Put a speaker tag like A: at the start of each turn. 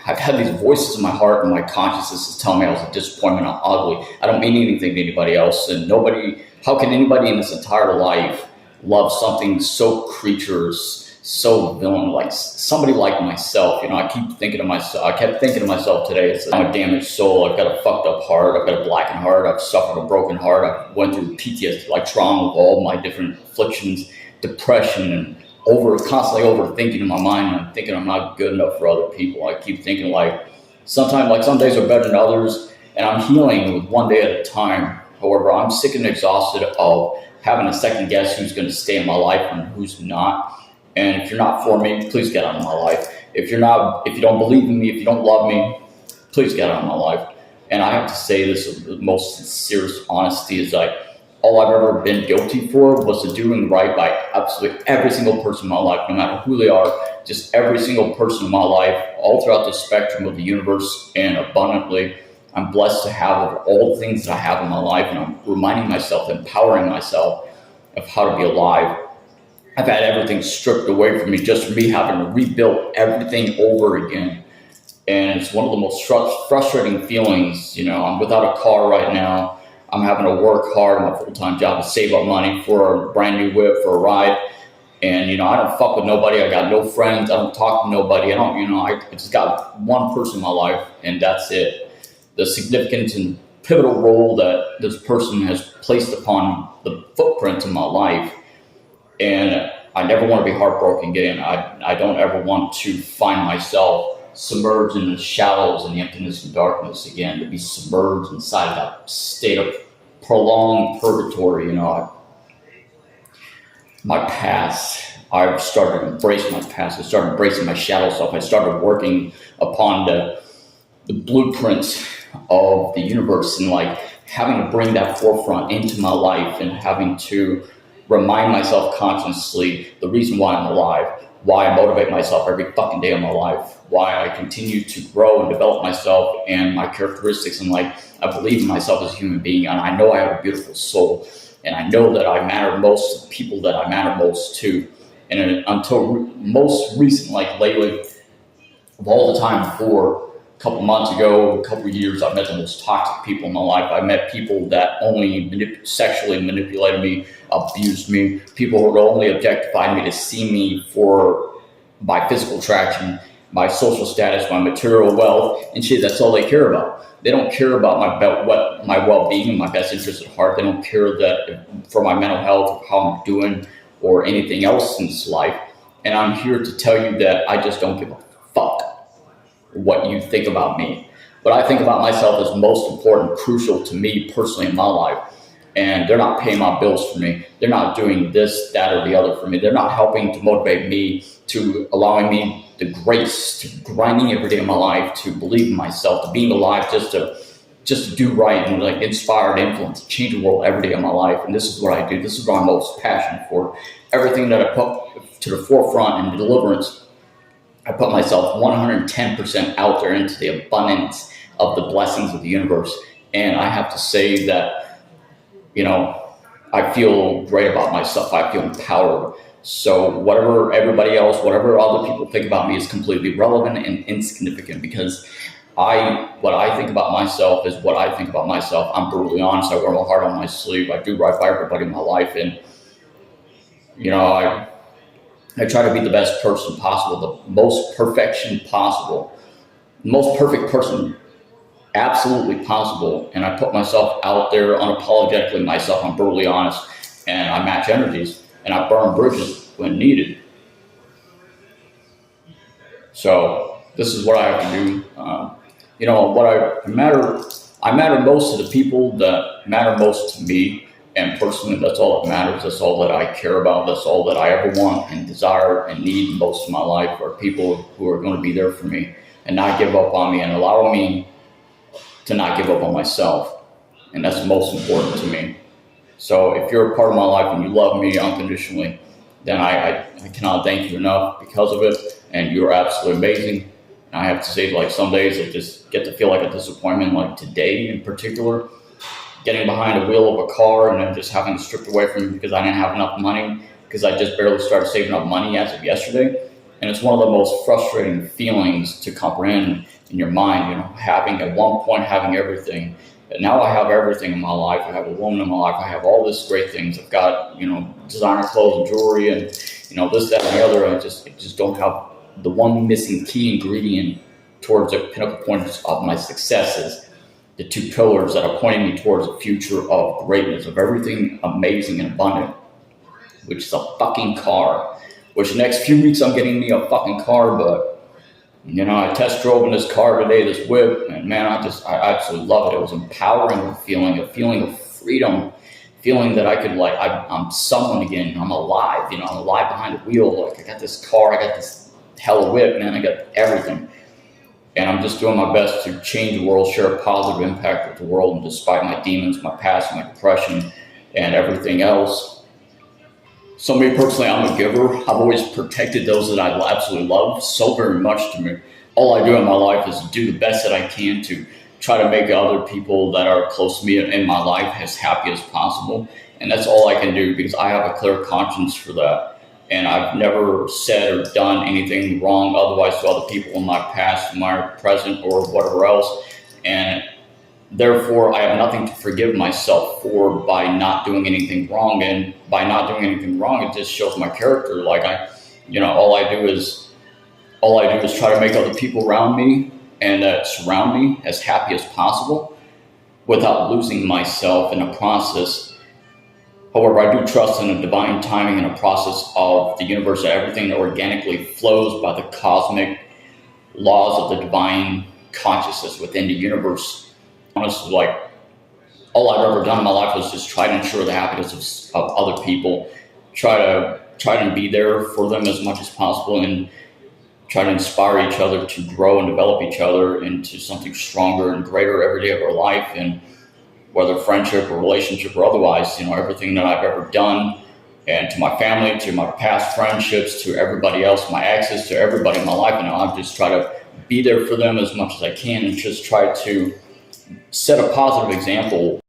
A: I've had these voices in my heart and my consciousness is telling me I was a disappointment, I'm ugly. I don't mean anything to anybody else. And nobody, how can anybody in this entire life love something so creatures, so villain, like somebody like myself? You know, I keep thinking to myself, I kept thinking to myself today, it's I'm a damaged soul. I've got a fucked up heart. I've got a blackened heart. I've suffered a broken heart. I've went through PTSD, like trauma of all my different afflictions, depression, and constantly overthinking in my mind. I'm thinking I'm not good enough for other people. I keep thinking like sometimes, like some days are better than others, and I'm healing with one day at a time. However, I'm sick and exhausted of having to second guess who's going to stay in my life and who's not. And if you're not for me, please get out of my life. If you don't believe in me, if you don't love me, please get out of my life. And I have to say this with the most sincerest honesty is like, all I've ever been guilty for was to doing right by absolutely every single person in my life, no matter who they are, just every single person in my life, all throughout the spectrum of the universe, and abundantly. I'm blessed to have all the things that I have in my life, and I'm reminding myself, empowering myself of how to be alive. I've had everything stripped away from me just for me having to rebuild everything over again. And it's one of the most frustrating feelings. You know, I'm without a car right now. I'm having to work hard in my full-time job to save up money for a brand new whip, for a ride. And, you know, I don't fuck with nobody. I got no friends. I don't talk to nobody. I just got one person in my life, and that's it. The significance and pivotal role that this person has placed upon the footprint in my life. And I never want to be heartbroken again. I don't ever want to find myself submerged in the shallows and the emptiness and darkness again, to be submerged inside that state of prolonged purgatory. You know, my past, I've started to embrace my past. I started embracing my shadow self. I started working upon the blueprints of the universe, and like having to bring that forefront into my life, and having to remind myself consciously the reason why I'm alive, why I motivate myself every fucking day of my life, why I continue to grow and develop myself and my characteristics, and like I believe in myself as a human being, and I know I have a beautiful soul, and I know that I matter most to the people that I matter most to. And until most recent, like lately, of all the time before, a couple months ago, a couple years, I met the most toxic people in my life. I met people that only sexually manipulated me, abused me, people who would only objectify me to see me for my physical attraction, my social status, my material wealth, and shit. That's all they care about. They don't care about my well-being and my best interest at heart. They don't care that for my mental health, how I'm doing, or anything else in this life. And I'm here to tell you that I just don't give a fuck what you think about me. But I think about myself as most important, crucial to me personally in my life. And they're not paying my bills for me. They're not doing this, that, or the other for me. They're not helping to motivate me, to allowing me the grace, to grinding every day of my life, to believe in myself, to being alive, just to do right, and like inspire and influence, change the world every day of my life. And this is what I do. This is what I'm most passionate for. Everything that I put to the forefront in deliverance, I put myself 110% out there into the abundance of the blessings of the universe. And I have to say that, you know, I feel great about myself. I feel empowered. So whatever everybody else, whatever other people think about me is completely irrelevant and insignificant, because what I think about myself is what I think about myself. I'm brutally honest. I wear my heart on my sleeve. I do right by everybody in my life. And, you know, I try to be the best person possible, the most perfection possible, the most perfect person absolutely possible. And I put myself out there unapologetically myself. I'm brutally honest, and I match energies, and I burn bridges when needed. So this is what I have to do. You know, I matter most to the people that matter most to me. And personally, that's all that matters. That's all that I care about. That's all that I ever want and desire and need most of my life, are people who are going to be there for me and not give up on me, and allow me to not give up on myself. And that's most important to me. So if you're a part of my life and you love me unconditionally, then I cannot thank you enough because of it. And you're absolutely amazing. And I have to say, like, some days I just get to feel like a disappointment, like today in particular. Getting behind the wheel of a car and then just having it stripped away from me because I didn't have enough money, because I just barely started saving up money as of yesterday. And it's one of the most frustrating feelings to comprehend in your mind, having at one point having everything. And now I have everything in my life. I have a woman in my life. I have all this great things. I've got, designer clothes and jewelry and, this, that, and the other. I just don't have the one missing key ingredient towards the pinnacle point of my successes, the two pillars that are pointing me towards a future of greatness, of everything amazing and abundant, which is a fucking car. Which the next few weeks I'm getting me a fucking car, but I test drove in this car today, this whip, and man, I absolutely love it. It was empowering, a feeling of freedom, feeling that I could I'm someone again. I'm alive, I'm alive behind the wheel. Like I got this car, I got this hella whip, man, I got everything. And I'm just doing my best to change the world, share a positive impact with the world. And despite my demons, my past, my depression, and everything else, so me personally, I'm a giver. I've always protected those that I absolutely love so very much to me. All I do in my life is do the best that I can to try to make other people that are close to me in my life as happy as possible. And that's all I can do because I have a clear conscience for that. And I've never said or done anything wrong otherwise to other people in my past, my present, or whatever else. And therefore, I have nothing to forgive myself for by not doing anything wrong. And by not doing anything wrong, it just shows my character. Like all I do is try to make other people around me and that surround me as happy as possible without losing myself in the process. However, I do trust in a divine timing and a process of the universe, that everything organically flows by the cosmic laws of the divine consciousness within the universe. Honestly, all I've ever done in my life was just try to ensure the happiness of other people, try to be there for them as much as possible, and try to inspire each other to grow and develop each other into something stronger and greater every day of our life. And whether friendship or relationship or otherwise, everything that I've ever done, and to my family, to my past friendships, to everybody else, my exes, to everybody in my life, I've just tried to be there for them as much as I can and just try to set a positive example